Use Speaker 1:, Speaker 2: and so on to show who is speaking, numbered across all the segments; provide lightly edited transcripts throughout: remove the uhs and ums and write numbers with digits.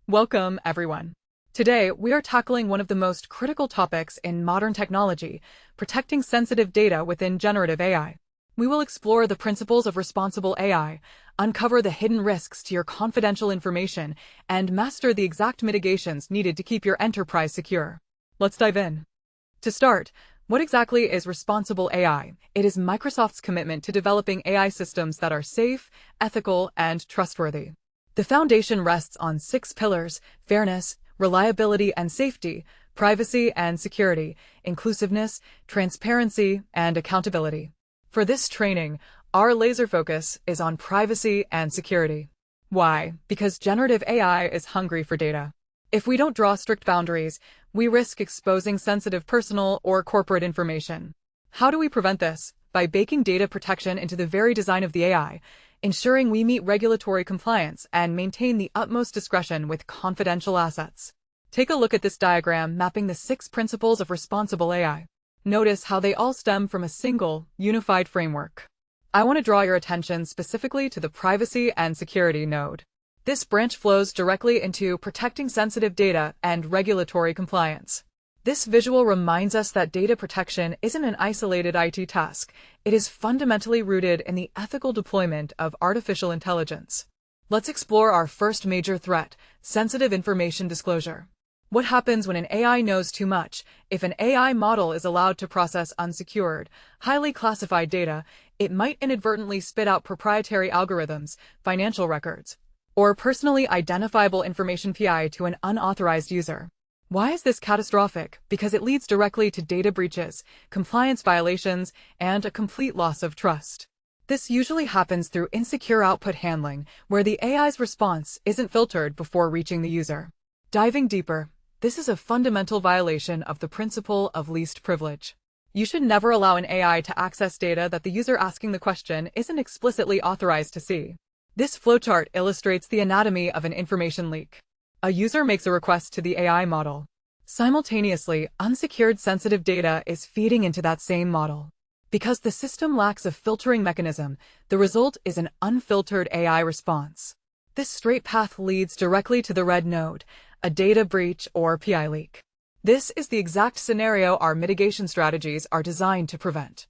Speaker 1: Welcome, everyone. Today, we are tackling one of the most critical topics in modern technology, protecting sensitive data within generative AI. We will explore the principles of responsible AI, uncover the hidden risks to your confidential information, and master the exact mitigations needed to keep your enterprise secure. Let's dive in. To start, what exactly is responsible AI? It is Microsoft's commitment to developing AI systems that are safe, ethical, and trustworthy. The foundation rests on 6 pillars: fairness, reliability and safety, privacy and security, inclusiveness, transparency, and accountability. For this training, our laser focus is on privacy and security. Why? Because generative AI is hungry for data. If we don't draw strict boundaries, we risk exposing sensitive personal or corporate information. How do we prevent this? By baking data protection into the very design of the AI, ensuring we meet regulatory compliance and maintain the utmost discretion with confidential assets. Take a look at this diagram mapping the 6 principles of responsible AI. Notice how they all stem from a single, unified framework. I want to draw your attention specifically to the privacy and security node. This branch flows directly into protecting sensitive data and regulatory compliance. This visual reminds us that data protection isn't an isolated IT task. It is fundamentally rooted in the ethical deployment of artificial intelligence. Let's explore our first major threat: sensitive information disclosure. What happens when an AI knows too much? If an AI model is allowed to process unsecured, highly classified data, it might inadvertently spit out proprietary algorithms, financial records, or personally identifiable information PI to an unauthorized user. Why is this catastrophic? Because it leads directly to data breaches, compliance violations, and a complete loss of trust. This usually happens through insecure output handling, where the AI's response isn't filtered before reaching the user. Diving deeper, this is a fundamental violation of the principle of least privilege. You should never allow an AI to access data that the user asking the question isn't explicitly authorized to see. This flowchart illustrates the anatomy of an information leak. A user makes a request to the AI model. Simultaneously, unsecured sensitive data is feeding into that same model. Because the system lacks a filtering mechanism, the result is an unfiltered AI response. This straight path leads directly to the red node, a data breach or PI leak. This is the exact scenario our mitigation strategies are designed to prevent.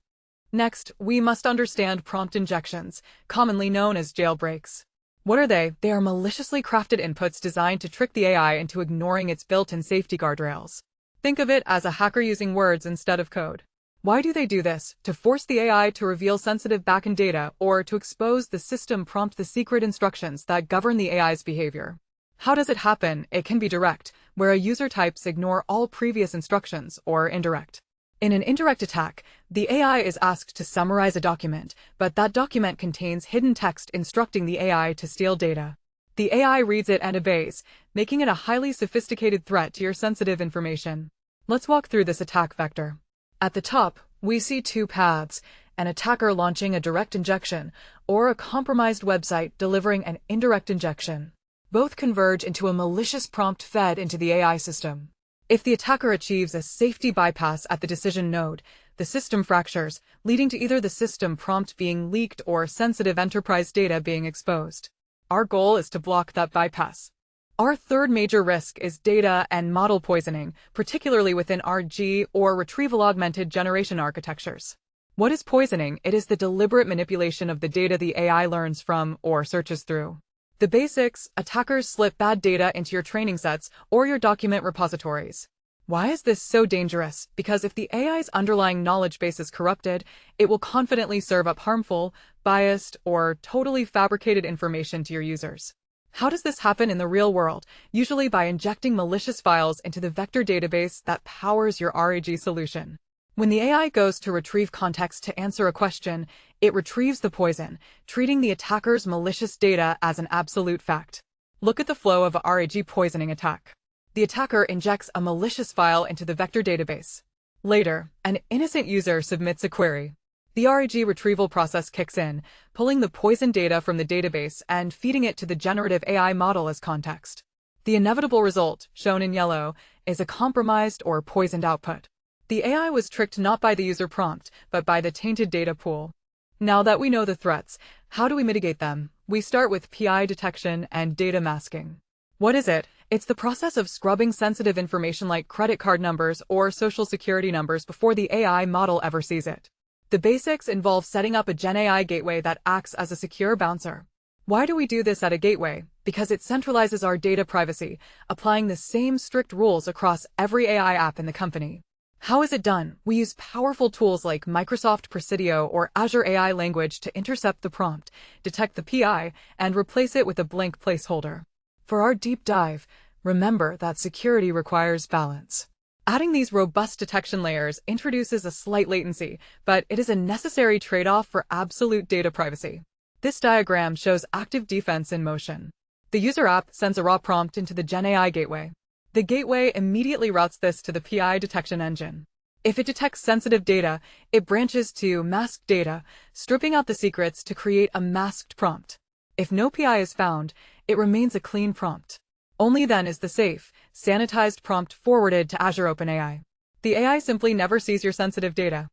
Speaker 1: Next, we must understand prompt injections, commonly known as jailbreaks. What are they? They are maliciously crafted inputs designed to trick the AI into ignoring its built-in safety guardrails. Think of it as a hacker using words instead of code. Why do they do this? To force the AI to reveal sensitive backend data or to expose the system prompt the secret instructions that govern the AI's behavior. How does it happen? It can be direct, where a user types ignore all previous instructions, or indirect. In an indirect attack, the AI is asked to summarize a document, but that document contains hidden text instructing the AI to steal data. The AI reads it and obeys, making it a highly sophisticated threat to your sensitive information. Let's walk through this attack vector. At the top, we see 2 paths: an attacker launching a direct injection, or a compromised website delivering an indirect injection. Both converge into a malicious prompt fed into the AI system. If the attacker achieves a safety bypass at the decision node, the system fractures, leading to either the system prompt being leaked or sensitive enterprise data being exposed. Our goal is to block that bypass. Our third major risk is data and model poisoning, particularly within RG or retrieval-augmented generation architectures. What is poisoning? It is the deliberate manipulation of the data the AI learns from or searches through. The basics: attackers slip bad data into your training sets or your document repositories. Why is this so dangerous? Because if the AI's underlying knowledge base is corrupted, it will confidently serve up harmful, biased, or totally fabricated information to your users. How does this happen in the real world? Usually by injecting malicious files into the vector database that powers your RAG solution. When the AI goes to retrieve context to answer a question, it retrieves the poison, treating the attacker's malicious data as an absolute fact. Look at the flow of a RAG poisoning attack. The attacker injects a malicious file into the vector database. Later, an innocent user submits a query. The RAG retrieval process kicks in, pulling the poisoned data from the database and feeding it to the generative AI model as context. The inevitable result, shown in yellow, is a compromised or poisoned output. The AI was tricked not by the user prompt, but by the tainted data pool. Now that we know the threats, how do we mitigate them? We start with PI detection and data masking. What is it? It's the process of scrubbing sensitive information like credit card numbers or social security numbers before the AI model ever sees it. The basics involve setting up a Gen AI gateway that acts as a secure bouncer. Why do we do this at a gateway? Because it centralizes our data privacy, applying the same strict rules across every AI app in the company. How is it done? We use powerful tools like Microsoft Presidio or Azure AI Language to intercept the prompt, detect the PI, and replace it with a blank placeholder. For our deep dive, remember that security requires balance. Adding these robust detection layers introduces a slight latency, but it is a necessary trade-off for absolute data privacy. This diagram shows active defense in motion. The user app sends a raw prompt into the Gen AI gateway. The gateway immediately routes this to the PI detection engine. If it detects sensitive data, it branches to masked data, stripping out the secrets to create a masked prompt. If no PI is found, it remains a clean prompt. Only then is the safe, sanitized prompt forwarded to Azure OpenAI. The AI simply never sees your sensitive data.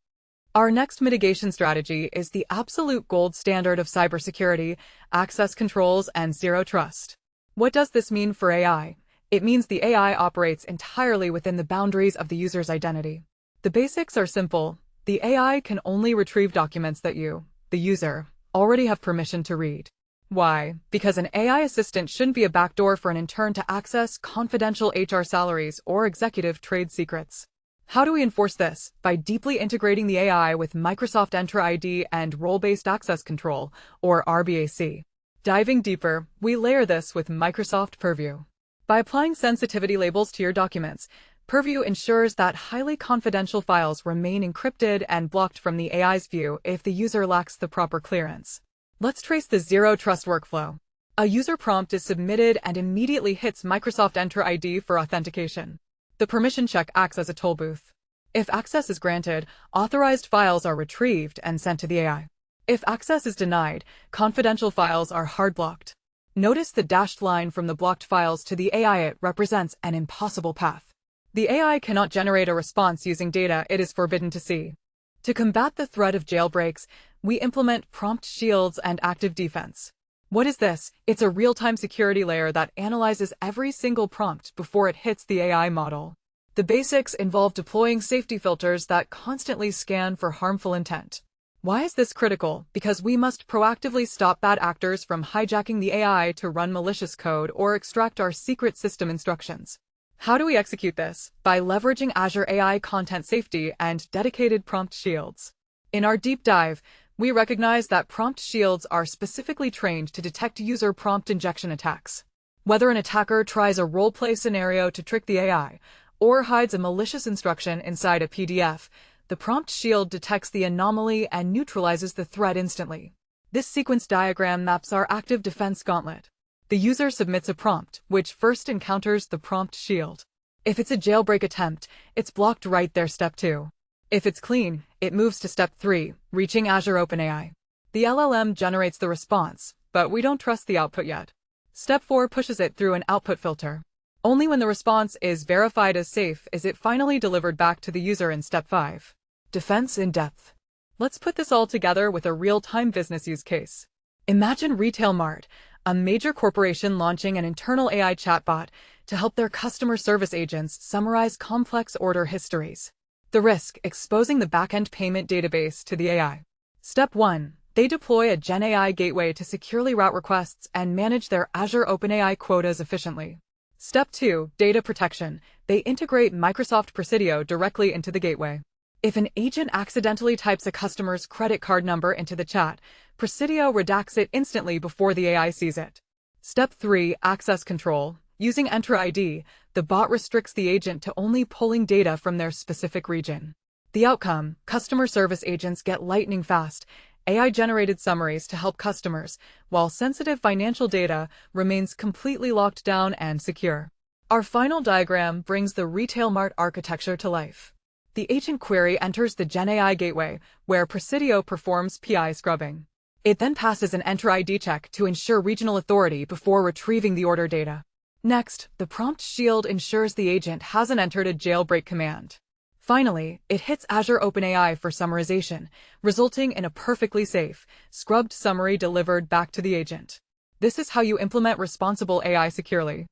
Speaker 1: Our next mitigation strategy is the absolute gold standard of cybersecurity, access controls, and zero trust. What does this mean for AI? It means the AI operates entirely within the boundaries of the user's identity. The basics are simple. The AI can only retrieve documents that you, the user, already have permission to read. Why? Because an AI assistant shouldn't be a backdoor for an intern to access confidential HR salaries or executive trade secrets. How do we enforce this? By deeply integrating the AI with Microsoft Entra ID and Role-Based Access Control, or RBAC. Diving deeper, we layer this with Microsoft Purview. By applying sensitivity labels to your documents, Purview ensures that highly confidential files remain encrypted and blocked from the AI's view if the user lacks the proper clearance. Let's trace the zero trust workflow. A user prompt is submitted and immediately hits Microsoft Entra ID for authentication. The permission check acts as a toll booth. If access is granted, authorized files are retrieved and sent to the AI. If access is denied, confidential files are hard blocked. Notice the dashed line from the blocked files to the AI. It represents an impossible path. The AI cannot generate a response using data it is forbidden to see. To combat the threat of jailbreaks, we implement prompt shields and active defense. What is this? It's a real-time security layer that analyzes every single prompt before it hits the AI model. The basics involve deploying safety filters that constantly scan for harmful intent. Why is this critical? Because we must proactively stop bad actors from hijacking the AI to run malicious code or extract our secret system instructions. How do we execute this? By leveraging Azure AI Content Safety and dedicated prompt shields. In our deep dive, we recognize that prompt shields are specifically trained to detect user prompt injection attacks. Whether an attacker tries a role-play scenario to trick the AI, or hides a malicious instruction inside a PDF, the prompt shield detects the anomaly and neutralizes the threat instantly. This sequence diagram maps our active defense gauntlet. The user submits a prompt, which first encounters the prompt shield. If it's a jailbreak attempt, it's blocked right there. Step 2. If it's clean, it moves to step 3, reaching Azure OpenAI. The LLM generates the response, but we don't trust the output yet. Step 4 pushes it through an output filter. Only when the response is verified as safe is it finally delivered back to the user in step 5. Defense in depth. Let's put this all together with a real-time business use case. Imagine Retail Mart, a major corporation launching an internal AI chatbot to help their customer service agents summarize complex order histories. The risk: exposing the back-end payment database to the AI. Step 1. They deploy a Gen AI gateway to securely route requests and manage their Azure OpenAI quotas efficiently. Step 2. Data protection. They integrate Microsoft Presidio directly into the gateway. If an agent accidentally types a customer's credit card number into the chat, Presidio redacts it instantly before the AI sees it. Step 3. Access control. Using Entra ID, the bot restricts the agent to only pulling data from their specific region. The outcome: customer service agents get lightning fast AI-generated summaries to help customers, while sensitive financial data remains completely locked down and secure. Our final diagram brings the Retail Mart architecture to life. The agent query enters the Gen AI gateway, where Presidio performs PI scrubbing. It then passes an Entra ID check to ensure regional authority before retrieving the order data. Next, the prompt shield ensures the agent hasn't entered a jailbreak command. Finally, it hits Azure OpenAI for summarization, resulting in a perfectly safe, scrubbed summary delivered back to the agent. This is how you implement responsible AI securely.